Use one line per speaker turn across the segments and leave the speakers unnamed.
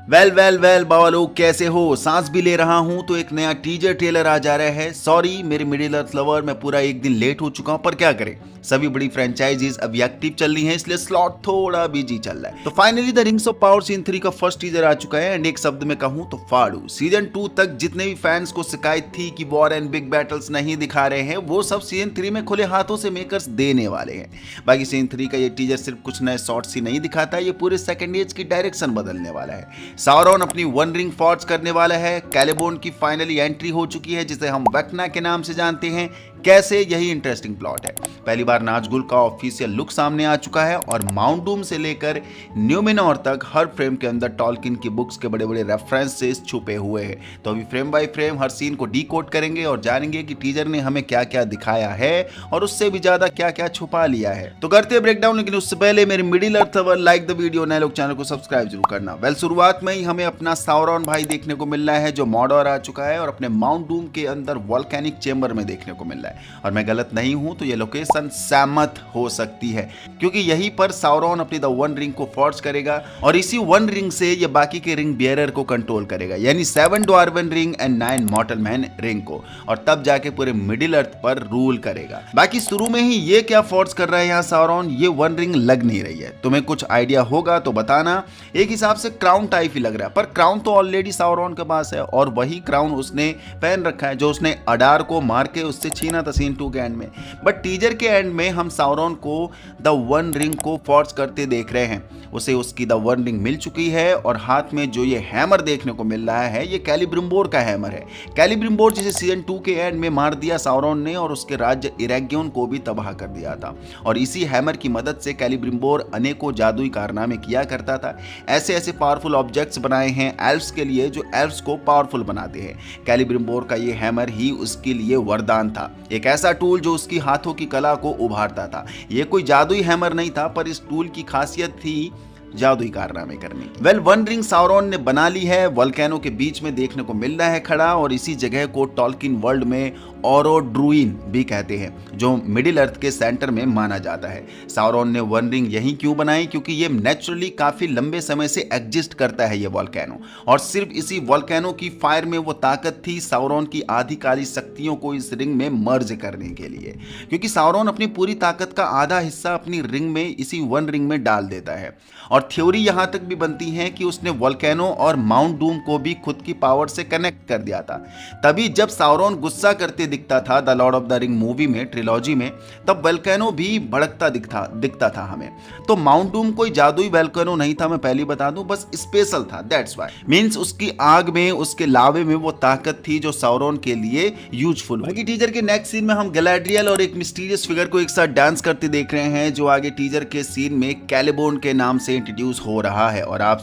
Well बाबा लोग कैसे हो। सांस भी ले रहा हूं तो एक नया टीजर ट्रेलर आ जा रहा है। सॉरी मेरे मिडिल अर्थ लवर, मैं पूरा एक दिन लेट हो चुका हूं, पर क्या करें, सभी बड़ी फ्रेंचाइजीज अभी एक्टिव चल रही हैं, इसलिए स्लॉट थोड़ा बिजी चल रहा है। तो finally the rings of power season 3 का फर्स्ट टीजर आ चुका है एंड एक शब्द में कहूं तो फाड़ू। सीजन 2 तक जितने भी फैंस को शिकायत थी कि वॉर एंड बिग बैटल्स नहीं दिखा रहे हैं, वो सब सीजन 3 में खुले हाथों से मेकर्स देने वाले हैं। बाकी सीजन 3 का ये टीजर सिर्फ कुछ नए शॉट्स ही नहीं दिखाता, ये पूरे सेकंड एज की डायरेक्शन बदलने वाला है। साउरॉन अपनी वन रिंग फॉर्ज करने वाला है। कैलिबोन की फाइनली एंट्री हो चुकी है, जिसे हम वेक्ना के नाम से जानते हैं। कैसे, यही इंटरेस्टिंग प्लॉट है। पहली बार नाज़गुल का ऑफिशियल लुक सामने आ चुका है और माउंट डूम से लेकर न्यूमेनॉर तक हर फ्रेम के अंदर टॉलकिन की बुक्स के बड़े बड़े रेफरेंसेस छुपे हुए हैं। तो अभी फ्रेम बाय फ्रेम हर सीन को डीकोड करेंगे और जानेंगे कि टीजर ने हमें क्या क्या दिखाया है और उससे भी ज्यादा क्या क्या छुपा लिया है। तो करते हैं ब्रेकडाउन, लेकिन उससे पहले मेरे middle earth lover like the video, नए लोग चैनल को सब्सक्राइब जरूर करना। वेल, शुरुआत में ही हमें अपना साउरॉन भाई देखने को मिल रहा है जो मॉडोर आ चुका है और अपने माउंट डूम के अंदर वोल्केनिक चेंबर में देखने को मिल रहा है। और मैं गलत नहीं हूं तो ये लोकेशन सैमथ हो सकती है, क्योंकि यहीं पर साउरॉन अपनी द वन रिंग को फोर्ज करेगा और इसी वन रिंग से ये बाकी के रिंग बियरर को कंट्रोल करेगा, यानी 7 dwarven ring and 9 mortal man ring को, और तब जाके पूरे मिडिल अर्थ पर रूल करेगा। बाकी शुरू में ही ये क्या फोर्ज कर रहा है यहाँ साउरॉन, ये वन रिंग लग नहीं रही है। तुम्हें कुछ आइडिया होगा तो बताना। एक हिसाब से क्राउन टाइप ही लग रहा है, पर क्राउन तो ऑलरेडी साउरॉन के पास है और वही क्राउन उसने पहन रखा है जो उसने अडार को मार के उससे छीना था सीन 2 के एंड में। बट टीजर के एंड में हम साउरॉन को द वन रिंग को फोर्ज करते देख रहे हैं। उसे उसकी द वन रिंग मिल चुकी है और हाथ में जो ये हैमर देखने को मिल रहा है, ये कैलिब्रिम्बोर का हैमर है। कैलिब्रिम्बोर जिसे सीजन 2 के एंड में मार दिया साउरॉन ने और उसके राज्य इरेग्योन को भी तबाह कर दिया था। और इसी हैमर की मदद से कैलिब्रिम्बोर अनेकों जादुई कारनामे किया करता था। ऐसे ऐसे पावरफुल ऑब्जेक्ट्स बनाए हैं एल्फ्स के लिए जो एल्फ्स को पावरफुल बनाते हैं। कैलिब्रिम्बोर का ये हैमर ही उसके लिए वरदान था, एक ऐसा टूल जो उसकी हाथों की कला को उभारता था। ये कोई जादुई हैमर नहीं था, पर इस टूल की खासियत थी जादुई कारनामे करनी। वेल, वन रिंग साउरॉन ने बना ली है, वोल्केनो के बीच में देखने को मिल रहा है खड़ा, और इसी जगह को टॉलकिन वर्ल्ड में ओरोड्रुइन भी कहते हैं, जो मिडिल अर्थ के सेंटर में माना जाता है। साउरॉन ने वन रिंग यहीं क्यों बनाई, क्योंकि ये नेचुरली काफी लंबे समय से एग्जिस्ट करता है ये वोल्केनो, और सिर्फ इसी वोल्केनो की फायर में वो ताकत थी साउरॉन की आधिकारिक शक्तियों को इस रिंग में मर्ज करने के लिए। क्योंकि साउरॉन अपनी पूरी ताकत का आधा हिस्सा अपनी रिंग में, इसी वन रिंग में डाल देता है। और थ्योरी यहां तक भी बनती है कि उसने वोल्केनो और माउंट डूम को भी खुद की पावर से कनेक्ट कर दिया था। तभी जब साउरॉन गुस्सा करते दिखता था the Lord of the ring movie में, ट्रिलॉजी में, तब वोल्केनो भी भड़कता दिखता था हमें। तो माउंट डूम कोई जादुई वोल्केनो नहीं था, मैं पहले बता दूं, बस स्पेशल था। दैट्स व्हाई, मींस उसकी आग में, उसके लावे में वो ताकत थी जो साउरॉन के लिए यूजफुल। बाकी टीजर के नेक्स्ट सीन में हम गैलाड्रियल और एक मिस्टीरियस फिगर को एक साथ डांस करते देख रहे हैं, जो आगे टीजर के सीन में कैलिबोन के नाम से इंट्रोड्यूस हो रहा है। और आप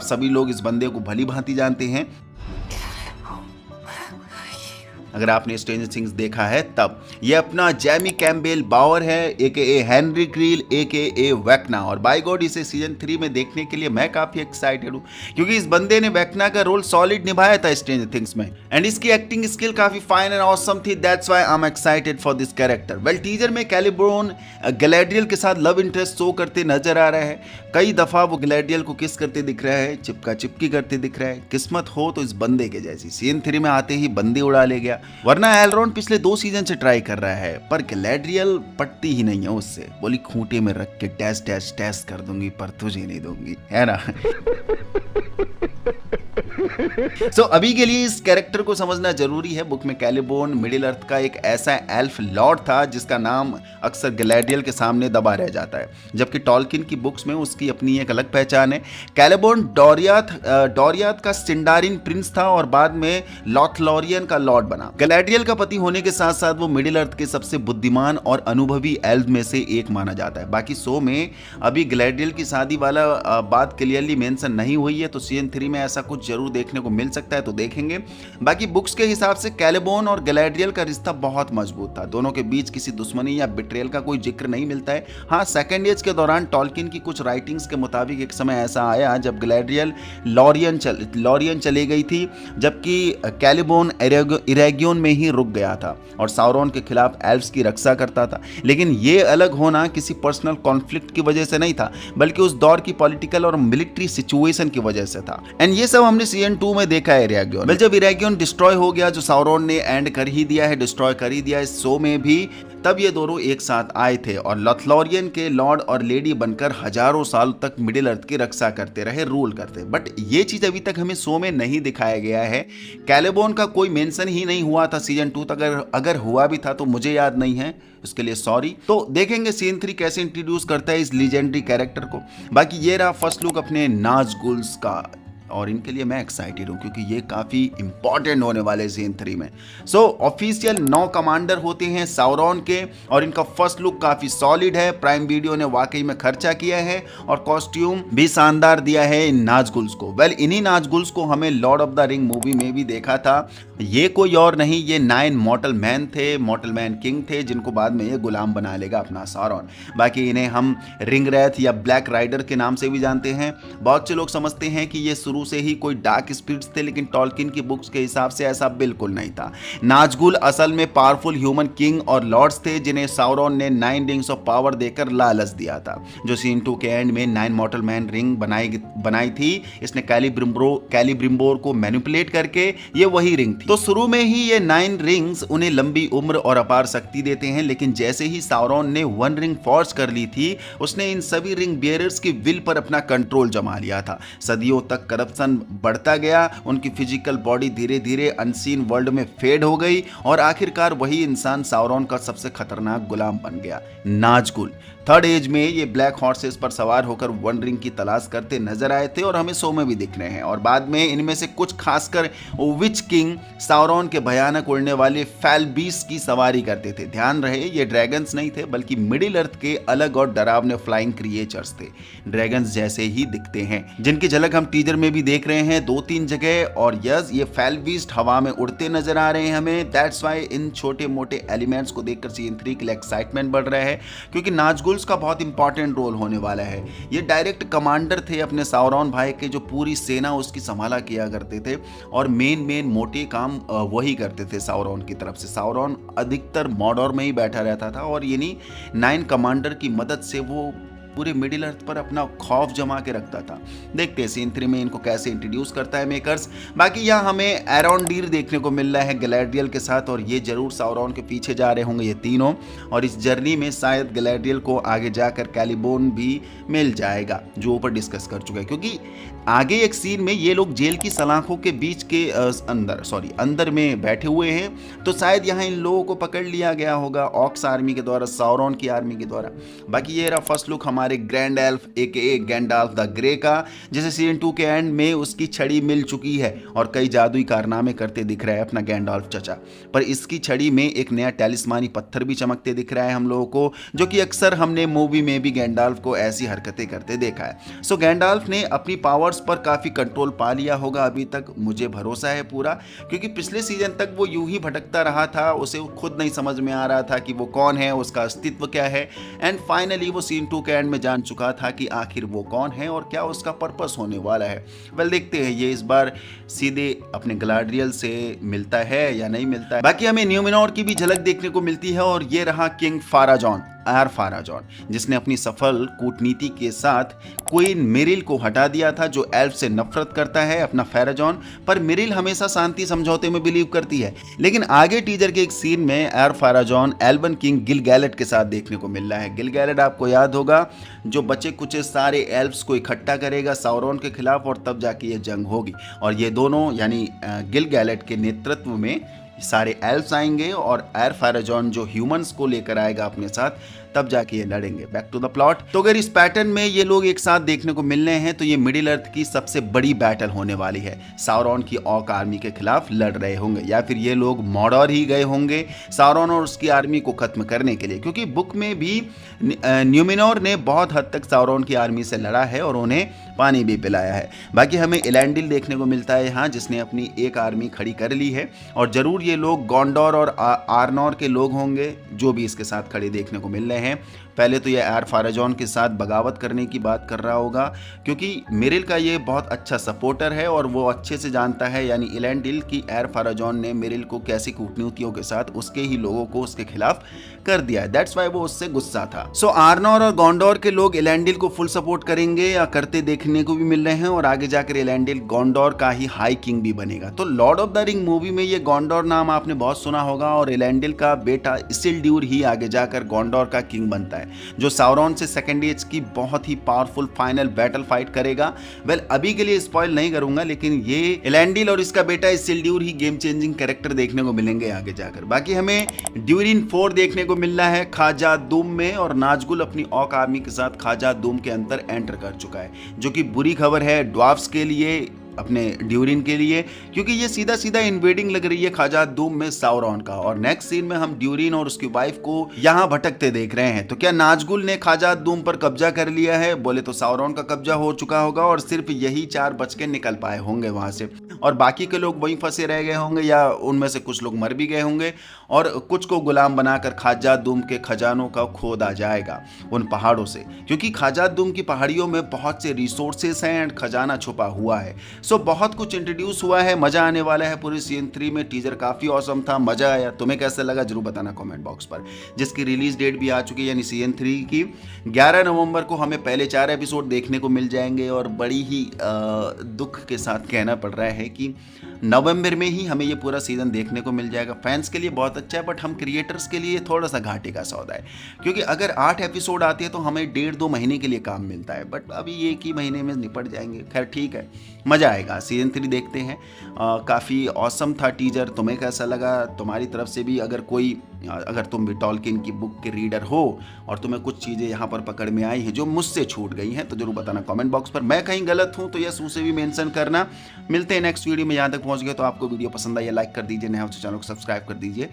सभी लोग इस बंदे को भली भांति जानते हैं, अगर आपने स्ट्रेंजर थिंग्स देखा है तब। ये अपना जैमी कैम्पबेल बावर है, एकेए हेनरी क्रील, एकेए वेक्ना। और बाय गॉड, इसे सीजन 3 में देखने के लिए मैं काफी एक्साइटेड हूँ, क्योंकि इस बंदे ने वेक्ना का रोल सॉलिड निभाया था स्ट्रेंजर थिंग्स में, एंड इसकी एक्टिंग स्किल काफी फाइन एंड ऑसम थी। That's why I am excited for this character. Well, teaser में कैलिब्रोन गैलाड्रियल के साथ लव इंटरेस्ट शो करते नजर आ रहा है। कई दफा वो गैलाड्रियल को किस करते दिख रहा है, चिपका चिपकी करते दिख रहा है। किस्मत हो तो इस बंदे के जैसी। सीजन 3 में आते ही बंदी उड़ा ले गया, वरना एलरॉन पिछले 2 सीजन से ट्राई कर रहा है, पर गैलाड्रियल पटती ही नहीं है उससे। बोली खूंटे में रख के टैस टैस टैस कर दूंगी, पर तुझे नहीं दूंगी, है ना। सो अभी के लिए इस कैरेक्टर को समझना जरूरी है। बुक में कैलिबोन मिडिल अर्थ का एक ऐसा एल्फ लॉर्ड था जिसका नाम अक्सर गैलाड्रियल के सामने दबा रह जाता है, जबकि टॉलकिन की बुक्स में उसकी अपनी एक अलग पहचान है। कैलिबोन डोरियाथ का सिंडारिन प्रिंस था और बाद में लॉथलोरियन का लॉर्ड बना। गैलाड्रियल का पति होने के साथ साथ वो मिडिल अर्थ के सबसे बुद्धिमान और अनुभवी एल्फ में से एक माना जाता है। बाकी शो में अभी गैलाड्रियल की शादी वाला बात क्लियरली मेंशन नहीं हुई है, तो सीजन 3 में ऐसा कुछ जरूर देखने को मिल सकता है तो देखेंगे। बाकी बुक्स के हिसाब से कैलेबोन और गैलाड्रियल का रिश्ता बहुत मजबूत था। दोनों के बीच किसी दुश्मनी या बिट्रेयल का कोई जिक्र नहीं मिलता है। हाँ, सेकेंड एज के दौरान टॉल्किन की कुछ राइटिंग्स के मुताबिक एक समय ऐसा आया जब गैलाड्रियल लॉरियन चली गई थी, जबकि कैलेबोन इरेगियन में ही रुक गया था और साउरॉन के खिलाफ एल्व्स की रक्षा करता था। लेकिन ये अलग होना किसी पर्सनल कॉन्फ्लिक्ट की वजह से नहीं था, बल्कि उस दौर की पॉलिटिकल और मिलिट्री सिचुएशन की वजह से था। एंड ये सब हमने सीजन 2 में देखा है इरेगियन। वेल, जब इरेगियन डिस्ट्रॉय हो गया, जो साउरॉन ने एंड कर ही दिया है, डिस्ट्रॉय कर ही दिया इस शो में भी, तब ये दोनों एक साथ आए थे और लॉथलॉरियन के लॉर्ड और लेडी बनकर हजारों साल तक मिडिल अर्थ की रक्षा करते रहे, रूल करते। बट ये चीज अभी तक हमें शो में नहीं दिखाया गया है। कैलेबोन का कोई मेंशन ही नहीं हुआ था सीजन 2 तक, अगर हुआ भी था तो मुझे याद नहीं है, उसके लिए सॉरी। तो देखेंगे सीजन 3 कैसे इंट्रोड्यूस करता है इस लीजेंडरी कैरेक्टर को। बाकी ये रहा फर्स्ट लुक अपने नाज़गुल्स का, और इनके लिए मैं एक्साइटेड हूँ क्योंकि ये काफ़ी इंपॉर्टेंट होने वाले सीजन 3 में। सो ऑफिशियल 9 कमांडर होते हैं साउरॉन के और इनका फर्स्ट लुक काफ़ी सॉलिड है। प्राइम वीडियो ने वाकई में खर्चा किया है और कॉस्ट्यूम भी शानदार दिया है इन नाज़गुल्स को। वेल, इन्हीं नाज़गुल्स को हमें Lord of the ring movie में भी देखा था। ये कोई और नहीं, ये 9 मॉर्टल मैन थे, मॉर्टल मैन किंग थे, जिनको बाद में ये गुलाम बना लेगा अपना साउरॉन। बाकी इन्हें हम रिंग रैथ या ब्लैक राइडर के नाम से भी जानते हैं। बहुत से लोग समझते हैं कि ये शुरू से ही कोई डार्क स्पिरिट्स थे, लेकिन टॉल्किन की बुक्स के हिसाब से ऐसा बिल्कुल नहीं था। नाज़गुल असल में पावरफुल ह्यूमन किंग और लॉर्ड्स थे, जिन्हें साउरॉन ने 9 रिंग्स ऑफ पावर देकर लालच दिया था। जो सीजन 2 के एंड में 9 मॉर्टल मैन रिंग बनाई थी, इसने कैलिब्रिम्बोर को मैनिपुलेट करके, ये वही रिंग थी। तो शुरू में ही ये 9 रिंग्स उन्हें लंबी उम्र और अपार शक्ति देते हैं, लेकिन जैसे ही साउरॉन ने 1 रिंग फॉर्ज कर ली थी, उसने इन सभी रिंग बियरर्स की विल पर अपना कंट्रोल जमा लिया था। सदियों तक करप्शन बढ़ता गया, उनकी फिजिकल बॉडी धीरे धीरे अनसीन वर्ल्ड में फेड हो गई और आखिरकार वही इंसान साउरॉन का सबसे खतरनाक गुलाम बन गया, नाज़गुल। थर्ड एज में ये ब्लैक हॉर्सेस पर सवार होकर 1 रिंग की तलाश करते नजर आए थे और हमें शो में भी दिख रहे हैं। और बाद में इनमें से कुछ, खासकर विच किंग, साउरॉन के भयानक उड़ने वाले फैलबीस की सवारी करते थे। ध्यान रहे, ये ड्रैगन्स नहीं थे, बल्कि मिडिल अर्थ के अलग और डरावने फ्लाइंग क्रिएचर्स थे। ड्रैगन्स जैसे ही दिखते हैं, जिनकी झलक हम टीजर में भी देख रहे हैं 2-3 जगह। और यस, ये फैलबीस्ट हवा में उड़ते नजर आ रहे हैं हमें। दैट्स वाई इन छोटे मोटे एलिमेंट्स को देखकर सीजन 3 के लिए एक्साइटमेंट बढ़ रहा है, क्योंकि नाज़गुल का बहुत इंपॉर्टेंट रोल होने वाला है। ये डायरेक्ट कमांडर थे अपने साउरॉन भाई के, जो पूरी सेना उसकी संभाला किया करते थे और मेन मोटे काम वही करते थे साउरॉन की तरफ से। साउरॉन अधिकतर मॉडोर में ही बैठा रहता था और इन्हीं 9 कमांडर की मदद से वो पूरे मिडिल अर्थ पर अपना खौफ जमा के रखता था। देखते हैं सीजन 3 में इनको कैसे इंट्रोड्यूस करता है मेकर्स। बाकी यहाँ हमें एरोंडीर देखने को मिल रहा है गैलाड्रियल के साथ, और ये जरूर साउरॉन के पीछे जा रहे होंगे ये तीनों। और इस जर्नी में शायद गैलाड्रियल को आगे जाकर कैलिबोन भी मिल जाएगा, जो ऊपर डिस्कस कर चुका है, क्योंकि आगे एक सीन में ये लोग जेल की सलाखों के बीच के अंदर में बैठे हुए हैं, तो शायद यहाँ इन लोगों को पकड़ लिया गया होगा ऑक्स आर्मी के द्वारा, साउरॉन की आर्मी के द्वारा। बाकी ये रहा फर्स्ट लुक हमारे grand elf aka Gandalf the grey का, जैसे सीजन 2 के एंड में उसकी छड़ी मिल चुकी है और कई जादुई कारनामे करते दिख रहा है अपना गैंडाल्फ चचा। पर इसकी छड़ी में एक नया टैलिस्मानी पत्थर भी चमकते दिख रहा है हम लोगों को, जो कि अक्सर हमने मूवी में भी गैंडाल्फ को ऐसी हरकतें करते देखा है। सो गैंडाल्फ ने अपनी पावर्स पर काफी कंट्रोल पा लिया होगा अभी तक, मुझे भरोसा है पूरा, क्योंकि पिछले सीजन तक वो यूं ही भटकता रहा था, उसे खुद नहीं समझ में आ रहा था कि वो कौन है, उसका अस्तित्व क्या है। एंड फाइनली वो सीजन 2 के एंड में जान चुका था कि आखिर वो कौन है और क्या उसका पर्पस होने वाला है। वेल, देखते हैं ये इस बार सीधे अपने गैलाड्रियल से मिलता है या नहीं मिलता है। बाकी हमें न्यूमेनोर की भी झलक देखने को मिलती है, और ये रहा किंग फाराजॉन, फाराजॉन, जिसने अपनी सफल कूटनीति के साथ क्वीन मिरिल को हटा दिया था, जो एल्फ से नफरत करता है अपना फाराजॉन। पर मिरिल हमेशा शांति समझौते में बिलीव करती है। लेकिन आगे टीजर के एक सीन में फाराजॉन एल्बन किंग गिलगैलेट के साथ देखने को मिल रहा है। गिलगैलेट आपको याद होगा, जो बचे कुछ सारे एल्फ्स को इकट्ठा करेगा साउरॉन के खिलाफ, और तब जाके ये जंग होगी। और ये दोनों यानी गिलगैलेट के नेतृत्व में सारे एल्फ्स आएंगे और फाराजॉन जो ह्यूमंस को लेकर आएगा अपने साथ, तब जाके ये लड़ेंगे। Back to the plot. तो अगर इस पैटर्न में ये लोग एक साथ देखने को मिलने हैं तो ये मिडिल अर्थ की सबसे बड़ी बैटल होने वाली है। साउरॉन की ऑक आर्मी के खिलाफ लड़ रहे होंगे या फिर ये लोग मॉडोर ही गए होंगे साउरॉन और उसकी आर्मी को खत्म करने के लिए, क्योंकि बुक में भी न्यूमेनोर ने बहुत हद तक साउरॉन की आर्मी से लड़ा है और उन्हें पानी भी पिलाया है। बाकी हमें इलैंडिल देखने को मिलता है यहाँ, जिसने अपनी एक आर्मी खड़ी कर ली है और जरूर ये लोग गोंडोर और आर्नोर के लोग होंगे जो भी इसके साथ खड़े देखने को मिल रहे हैं। पहले तो ये एर फाराजॉन के साथ बगावत करने की बात कर रहा होगा, क्योंकि मिरिल का ये बहुत अच्छा सपोर्टर है और वो अच्छे से जानता है, यानी इलैंडिल की एर फाराजॉन ने मिरिल को कैसी कूटनीतियों के साथ उसके ही लोगों को उसके खिलाफ कर दिया है। दैट्स वाई वो उससे गुस्सा था। सो आर्नोर और गोंडोर के लोग इलैंडिल को फुल सपोर्ट करेंगे या करते देखने को भी मिल रहे हैं और आगे जाकर इलैंडिल गोंडोर का ही हाई किंग भी बनेगा। तो Lord of the ring movie में ये गोंडोर नाम आपने बहुत सुना होगा और इलैंडिल का बेटा इसिल्ड्यूर ही आगे जाकर गोंडोर का किंग बनता है, जो साउरॉन से सेकेंड एज की बहुत ही पावरफुल फाइनल बैटल फाइट करेगा। वेल अभी के लिए स्पॉइल नहीं करूंगा, लेकिन ये इलैंडिल और इसका बेटा इसिल्ड्यूर ही गेम चेंजिंग कैरेक्टर देखने को मिलेंगे आगे जाकर। बाकी हमें ड्यूरिन 4 देखने को मिल रहा है खाजा दूम में, और नाजगुल अपनी ऑक आर्मी के साथ खाजा दूम के अंदर एंटर कर चुका है, जो कि बुरी खबर है ड्वार्फ्स के लिए, अपने ड्यूरिन के लिए, क्योंकि ये सीधा सीधा इन्वेडिंग लग रही है खाजा दूम में साउरॉन का। और नेक्स्ट सीन में हम ड्यूरिन और उसकी वाइफ को यहाँ भटकते देख रहे हैं। तो क्या नाजगुल ने खाजा दूम पर कब्जा कर लिया है? बोले तो साउरॉन का कब्जा हो चुका होगा और सिर्फ यही 4 बच के निकल पाए होंगे वहां से, और बाकी के लोग वहीं फंसे रह गए होंगे या उनमें से कुछ लोग मर भी गए होंगे और कुछ को गुलाम बनाकर खाजा दूम के खजानों का खोदा जाएगा उन पहाड़ों से, क्योंकि खाजा दूम की पहाड़ियों में बहुत से रिसोर्सेस हैं एंड खजाना छुपा हुआ है। सो बहुत कुछ इंट्रोड्यूस हुआ है, मजा आने वाला है पूरे सीजन 3 में। टीजर काफी ऑसम था, मजा आया। तुम्हें कैसा लगा जरूर बताना कमेंट बॉक्स पर, जिसकी रिलीज डेट भी आ चुकी है, यानी सीजन 3 की 11 नवंबर को हमें पहले 4 एपिसोड देखने को मिल जाएंगे। और बड़ी ही दुख के साथ कहना पड़ रहा है कि नवंबर में ही हमें ये पूरा सीजन देखने को मिल जाएगा। फैंस के लिए बहुत अच्छा है, बट हम क्रिएटर्स के लिए थोड़ा सा घाटे का सौदा है, क्योंकि अगर 8 एपिसोड आते हैं तो हमें 1.5-2 महीने के लिए काम मिलता है, बट अभी एक ही महीने में निपट जाएंगे। खैर ठीक है, मजा आएगा। सीजन 3 देखते हैं। काफ़ी ऑसम था टीजर। तुम्हें कैसा लगा? तुम्हारी तरफ से भी अगर तुम भी टॉलकिन की बुक के रीडर हो और तुम्हें कुछ चीज़ें यहाँ पर पकड़ में आई हैं जो मुझसे छूट गई हैं, तो जरूर बताना कमेंट बॉक्स पर। मैं कहीं गलत हूँ तो यस उसे भी मेंशन करना। मिलते हैं नेक्स्ट वीडियो में। यहाँ तक पहुँच गए तो आपको वीडियो पसंद आई, लाइक कर दीजिए, नया हो तो चैनल को सब्सक्राइब कर दीजिए।